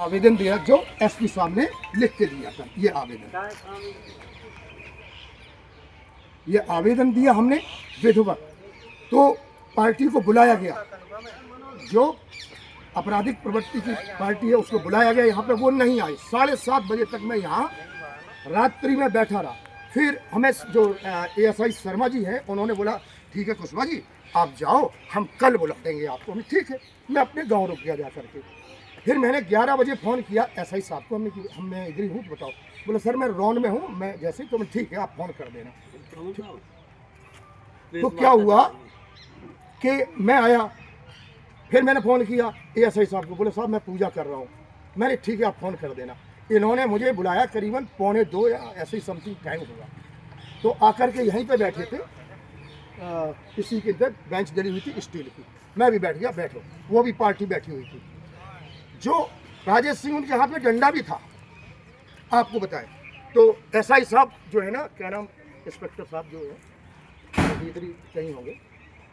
आवेदन दिया जो एसपी साहब ने लिख के दिया था। ये आवेदन दिया हमने विधिवत, तो पार्टी को बुलाया गया, जो आपराधिक प्रवृत्ति की पार्टी है उसको बुलाया गया यहाँ पे, वो नहीं आए। 7:30 बजे तक मैं यहाँ रात्रि में बैठा रहा। फिर हमें जो एएसआई शर्मा जी हैं उन्होंने बोला ठीक है कुशवाहा जी आप जाओ, हम कल बुला देंगे आपको। हमने ठीक है, मैं अपने गांव रुक गया जा करके। फिर मैंने 11 बजे फ़ोन किया एसआई साहब को, हमने इधर हूँ बताओ। बोले सर मैं रौन में हूँ, मैं जैसे तो ठीक है आप फ़ोन कर देना। तो क्या हुआ कि मैं आया, फिर मैंने फ़ोन किया एएसआई साहब को, बोले साहब मैं पूजा कर रहा हूँ। मैंने ठीक है आप फ़ोन कर देना। इन्होंने मुझे बुलाया करीबन 1:45 या ऐसे ही समथिंग टाइम होगा। तो आकर के यहीं पे बैठे थे, किसी के अंदर बेंच डली हुई थी स्टील की, मैं भी बैठ गया, बैठो। वो भी पार्टी बैठी हुई थी। जो राजेश सिंह उनके हाथ में डंडा भी था, आपको बताएं। तो एसआई साहब जो है ना, क्या नाम, इंस्पेक्टर साहब जो है इधर ही कहीं होंगे,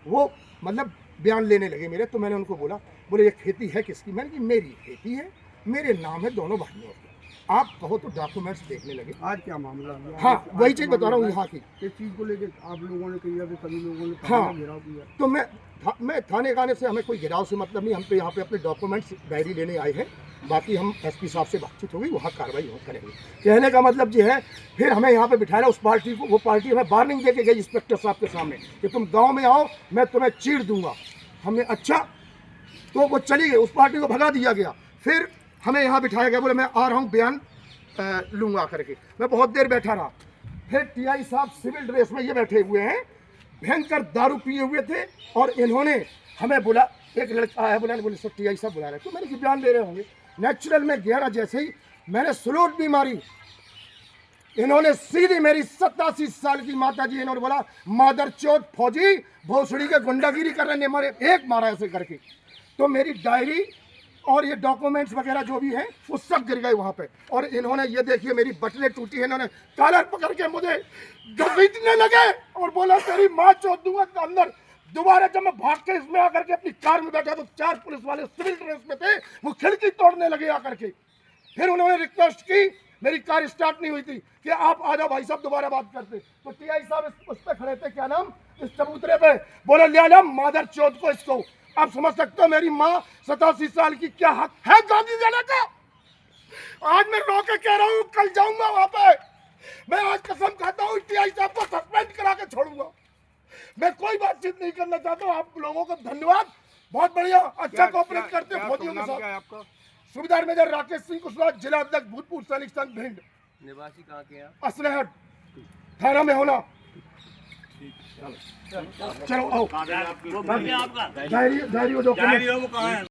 वो मतलब बयान लेने लगे मेरे। तो मैंने उनको बोला, बोले ये खेती है किसकी? मैंने कि मेरी खेती है, मेरे नाम है दोनों भाइयों की, आप कहो तो डॉक्यूमेंट्स देखने लगे। आज क्या मामला है? हाँ वही चीज़ बता रहा हूँ यहाँ की। इस चीज़ को लेकर आप लोगों ने कहा कि सभी लोगों ने हाँ, घेराव किया। तो मैं थाने गाने से हमें कोई गिराव से मतलब नहीं, हम तो यहाँ पे अपने डॉक्यूमेंट्स डायरी लेने आए हैं। बाकी हम एसपी साहब से बातचीत होगी, वहाँ कार्रवाई करेंगे। कहने का मतलब ये है, फिर हमें यहाँ पे बिठाया उस पार्टी को। वो पार्टी हमें वार्निंग दे के गई इंस्पेक्टर साहब के सामने कि तुम गाँव में आओ मैं तुम्हें चीर दूंगा। हमने अच्छा, तो वो चली गई, उस पार्टी को भगा दिया गया। फिर हमें यहाँ बिठाया गया, बोले मैं आ रहा हूँ बयान लूँगा करके। मैं बहुत देर बैठा रहा। फिर टीआई साहब सिविल ड्रेस में ये बैठे हुए हैं, भयंकर दारू पिए हुए थे, और इन्होंने हमें बोला, एक लड़का आया बोला, बोले सर टीआई साहब बुला रहे। तो मैंने कि बयान दे रहे होंगे। नेचुरल में 11 जैसे ही मैंने सलूट भी मारी, इन्होंने सीधी मेरी 87 साल की माता जी, इन्होंने बोला मादर चौथ फौजी भोसड़ी के गुंडागिरी कर रहे हैं, एक मारा ऐसे करके। तो मेरी डायरी और ये डॉक्यूमेंट्स वगैरह जो भी हैं वो सब गिर गए वहाँ पे। और इन्होंने ये देखिए मेरी बटने टूटी है, इन्होंने कॉलर पकड़ के मुझे घसीटने लगे और बोला तेरी माँ चौथ दूंगा। तो अंदर दोबारा जब मैं भाग के इसमें आकर के अपनी कार में बैठा तो 4 पुलिस वाले सिविल ड्रेस में थे, वो खिड़की तोड़ने लगे आकर के। फिर उन्होंने रिक्वेस्ट की, मेरी कार स्टार्ट नहीं हुई थी, कि आप आ जाओ भाई साहब दोबारा बात करते। तो टीआई साहब उस पर खड़े थे, क्या नाम, इस चबूतरे पे, बोले ले आना मादर चौथ को इसको। आप समझ सकते हो मेरी माँ 87 साल की क्या हक है गांधी देने का? आज मैं रो के कह रहा हूँ कल जाऊंगा वहां पे। मैं आज कसम खाता हूँ टीआई साहब को सस्पेंड करा के छोड़ूंगा। मैं कोई बातचीत नहीं करना चाहता हूँ। आप लोगों को धन्यवाद, बहुत बढ़िया, अच्छा कोऑपरेट करते हैं फौजियों के साथ। सुबेदार मेजर राकेश सिंह कुशवाहा, जिला अध्यक्ष भूतपूर्व सैनिक संघ भिंड। निवासी कहाँ के हैं? असलहट थाना में होना। चलो आओ, डायरी वो डॉक्यूमेंट